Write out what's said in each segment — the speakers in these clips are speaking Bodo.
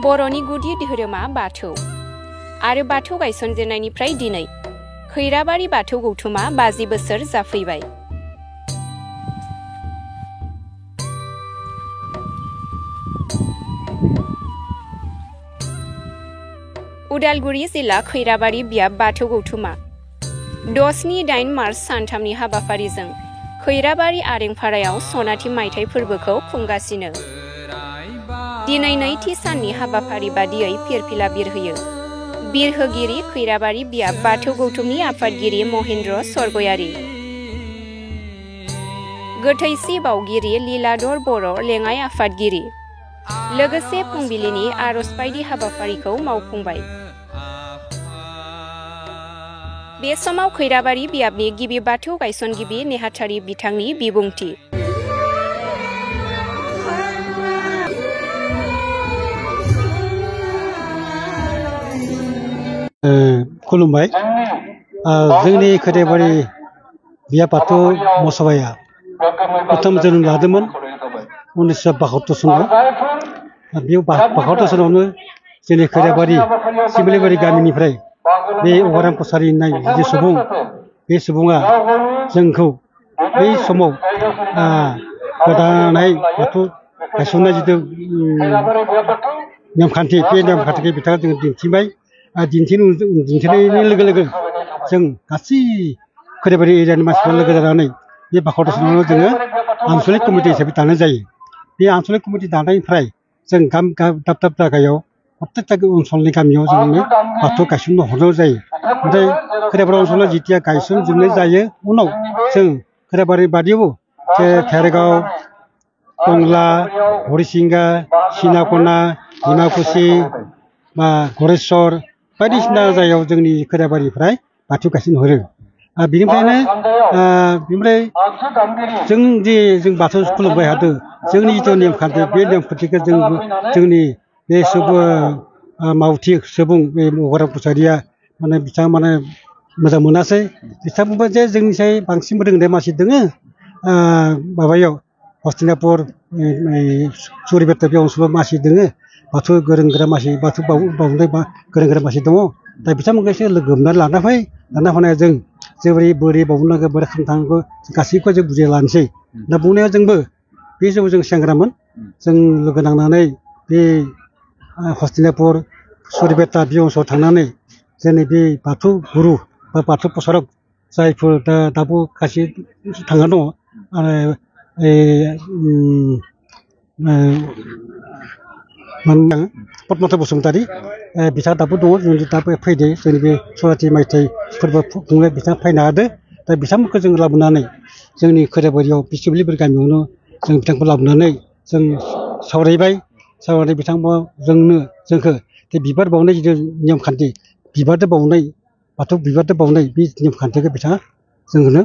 बर'नि गुदि धोरोमा बाथौ आरो बाथौ गायसनजेननायनिफ्राय दिनै खैराबारि बाथौ गौथुमा 50 बोसोर जाफैबाय। उदालगुरि जिल्ला खैराबारि बियाब बाथौ गौथुमा 6-8 मार्च सानथामनि हाबाफारिजों खैराबारि आरेंपारायाव सनाथि मायथाइ फोरबोखौ खुंगासिनो। दिनै नैथि साननि हाबाफारि बादियै फिरफिला बिरहोयो। बिरहोगिरि खैराबारि बियाब बाथौ गौथुमनि आफादगिरि महेन्द्र सरगयारि, गोथैसि बावगिरि लीलाधर बर' लेङाइ आफादगिरि, लोगोसे फुंबिलिनि आरज बायदि हाबाफारिखौ मावफुंबाय। बे समाव खैराबारि बियाबनि गिबि बाथौ गायसनगिरि नेहाथारि बिथांनि बिबुंथि। खुलुमबाय। जोंनि खैराबारि बियाब बाथौ मसबाया प्रथम जोनोम लादोंमोन 1972 सनाव। बे 72 सनावनो जोंनि खैराबारि सिमलिबारि गामिनिफ्राय बे अगाराम कसारि होननाय जे सुबुं, बे सुबुङा जोंखौ बै समाव गोदानै बाथौ गायसननाय जिथु नेमखान्थि, बे नेमखान्थिखौ बिथाङा जों दिन्थिबाय। दिन्थिनायनि लोगो लोगो जों गासै खैराबारि एरियानि मानसिफोरा लोगो जानानै बे 72 सनावनो जोङो आनसलिक कमिटि हिसाबै दानाय जायो। बे आनसलिक कमिटि दानायनिफ्राय जों दाब दाब जायगायाव प्रत्येकटा ओनसोलनि गामियाव जोङो बाथौ गायसननो हरनाय जायो। नाथाय खैराबारि ओनसोलाव जेथिया गायसनजोबनाय जायो, उनाव जों खैराबारि बादियावबो थेरगाव, टंला, हरिसिंगा, सिनाखना, डिमाकुसि बा गरेस्वर बायदिसिना जायगायाव जोंनि खैराबारिनिफ्राय बाथौ गायसनहरो। बेनिफ्राय जों बाथौ खुलुमबाय थादों, जोंनि जिथु नेमखान्थि, बे नेमखान्थिखौ जोंनि बे मावथि सुबुं बे अगाराम कसारिया बिथाङा मोजां मोनासै। बिथाङा बुंबाय जे जोंनिसाय बांसिन रोंनाय मानसि दङ माबायाव हस्तिनापुर, सुरिपेटा बे ओनसोलाव मानसि दङ, बाथौ गोरों गोरा मानसि, बाथौ बावनाय गोरों गोरा मानसि दङ। दा बिथांमोनखौ एसे लोगो हमनानै लाना फैनाया जों बोरै बावनांगौ, बोरै खालामनांगौ गासैखौबो जों बुजिना लानोसै। दा बुंनायाव जोंबो बे समाव जों सेंग्रामोन, जों लोगो नांनानै बे हस्तिनापुर, सुरिपेटा बे ओनसोलाव थांनानै जोंनि बे बाथौ गुरु बा बाथौ प्रसारक जायफोर दाबो खायसे थांना दङ, आरो पद्मावती बसुमतारी बिथाङा दाबो दङ, जों दाबो फैदो। जोंनि बे सनाथि मायथाइ फोरबो खुंनाय बिथाङा फैनो हादों। दा बिथांमोनखौ जों लाबोनानै जोंनि खैराबारियाव सिमलिबारि गामियावनो जों बिथांखौ लाबोनानै जों सावरायनानै बिथांमोना जोंखौ बे बिबार बावनाय जिथु नेमखान्थि, बिबारजों बावनाय, बाथौ बिबारजों बावनाय बे नेमखान्थिखौ बिथाङा जोंनो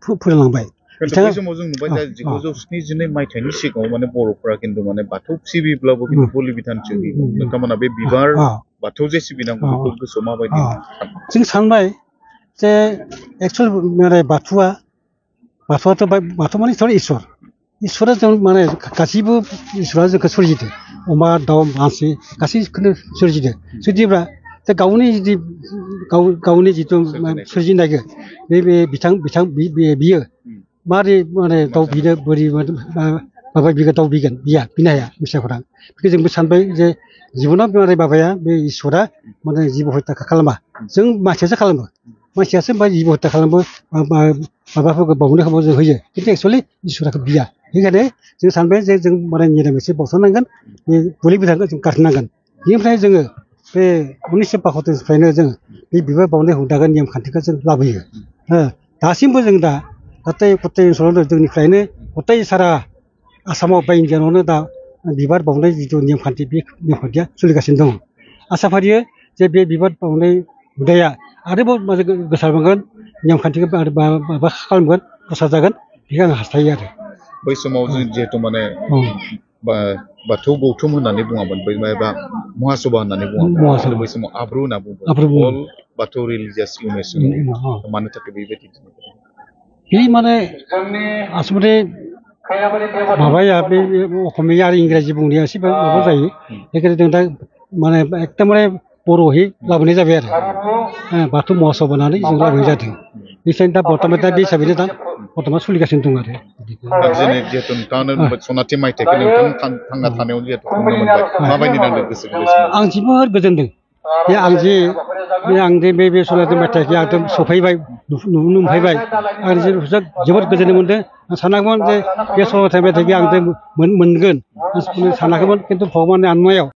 फोरोंलांबाय। बै समाव जों नुबाय दा 1972 मायथाइनि सिगाङाव बर'फोरा खिन्थु बाथौ सिबिब्लाबो खिन्थु बोलि बिधानसो होयोमोन। नोंथांमोना बे बिबार बाथौ जे सिबिनांगौ बेखौ गोसोआव माबायदि? जों सानबाय जे एक्सुवेलि बाथौआथ' बाथौ इसोरा जों गासैबो इसोरा जोंखौ सोरजिदों, अमा दाउ मानसि गासैखौनो सोरजिदों। सोरजिब्ला गावनि जिथु सोरजिनायखौ बियो मारै दाउ बिनो, बोरै बिगोन, दाउ बिनो हाया मिसाफोरा। बेखौ जोंबो सानबाय जे जिबनाव माबाया बे इसोरा जिब हत्या खालामा, जों मानसियासो खालामो। मानसियासो जिब हत्या खालामो, माबाफोरखौ बावनायखौ जों होयो, खिन्थु एक्सुवेलि इसोराखौ बिया। बेनिखायनो जों सानबाय जे जों निरामिसै बावथारनांगोन, बे बोलि बिधानखौ जों गारनांगोन। बेनिफ्राय जोङो बे 1972निफ्रायनो जों बे बिबार बावनाय हुदाखौ नेमखान्थिखौ जों लाबोयो। दासिमबो जों गथाय ओनसोलावनो जोंनिफ्रायनो गथाय सारा आसामाव बा इण्डियानावनो दा बिबार बावनाय जिथु नेमखान्थि, बे नेमखान्थिया सोलिगासिनो दङ। आसा फारियो जे बे बिबार बावनाय हुदाया आरोबाव गोसारबावगोन, नेमखान्थिखौ माबा खालामगोन, प्रसार जागोन, बेखौ आं हास्थायो आरो। बै समाव जों जिहेथु बाथौ गौथुम होननानै बुङामोन, बै महासभा होननानै बुङामोन, बै समाव आब्रु होनना बुङोमोन, बाथौ रिलिजियास इउनियन। मानो थाखाय बेबायदि? बे आसलथे माबाया बे असमिया आरो इंराजि बुंनाया एसे माबा जायो बेखायनो जों दा माने एकदमबारे बर'है लाबोनाय जाबाय आरो बाथौ महत्सब होनानै जों लाबोनाय जादों बेखायनो दा बर्थमान दा बे हिसाबैनो दा बर्थमान सोलिगासिनो दं आरो जिहेतु नोंथाङानो सनाथि मायथाइखौ नोंथां थांना थानायाव जिहेतु खुंनो मोनबाय माबायदि नांदों गोसो गोरबोआव आं जोबोद गोजोनदों बे आं जे बे सनाथि मायथाइखौ आं सफैबाय नुनो मोनफैबाय आं जोबोद गोजोननाय मोनदों आं सानाखैमोन जे बे सनाथि मायथाइखौ आं मोनगोन सानाखैमोन खिन्थु भगबाननि अननायाव